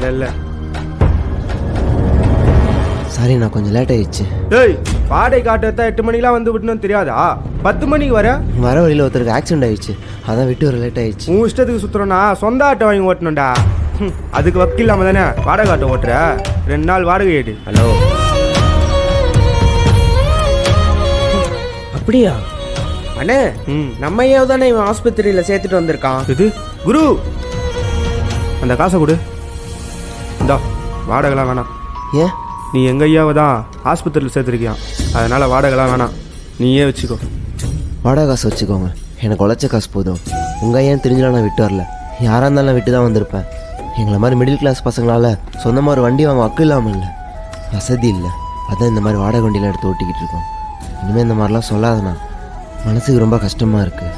இல்லை இல்லை. சாரி, நான் கொஞ்சம் லேட் ஆயிடுச்சு. ஏய், வாடகை காட்டுறதா 8 மணிக்கெலாம் வந்து விட்டுன்னு தெரியாதா? 10 மணிக்கு வர வழியில் ஒருத்தருக்கு ஆக்சிடென்ட் ஆயிடுச்சு, அதான் விட்டு வர லேட் ஆயிடுச்சு. உன் இஷ்டத்துக்கு சுற்றுறோன்னா சொந்த ஆட்டோ வாங்கி ஓட்டணும்டா. அதுக்கு வக்கீல் இல்லாமல் தானே வாடகை ஆட்டோ ஓட்டுற? 2 நாள் வாடகை ஏடு. ஹலோ. அப்படியா அண்ணே? நம்ம ஐயாவை தானே இவன் ஆஸ்பத்திரியில் சேர்த்துட்டு வந்திருக்கான். இது குரு, அந்த காசை கொடு. இந்தா, வாடகைலாம் வேணாம். ஏன்? நீ எங்கள் ஐயாவை தான் ஆஸ்பத்திரியில் சேர்த்துருக்கியான், அதனால் வாடகைலாம் வேணாம், நீயே வச்சுக்கோ. வாடகை காசு வச்சுக்கோங்க, எனக்கு உழைச்ச காசு போதும். உங்கள் ஐயான்னு தெரிஞ்சுலாம் நான் விட்டு வரல, யாராக இருந்தாலும் நான் விட்டு தான் வந்திருப்பேன். எங்களை மாதிரி மிடில் கிளாஸ் பசங்களால் சொந்தமாக ஒரு வண்டி வாங்க வக்கு இல்லாமல் இல்லை, வசதி இல்லை. அதான் இந்த மாதிரி வாடகை வண்டியெலாம் எடுத்து ஓட்டிக்கிட்டு இருக்கோம். இனிமேல் இந்த மாதிரிலாம் சொல்லாதண்ணா, மனசுக்கு ரொம்ப கஷ்டமாக இருக்குது.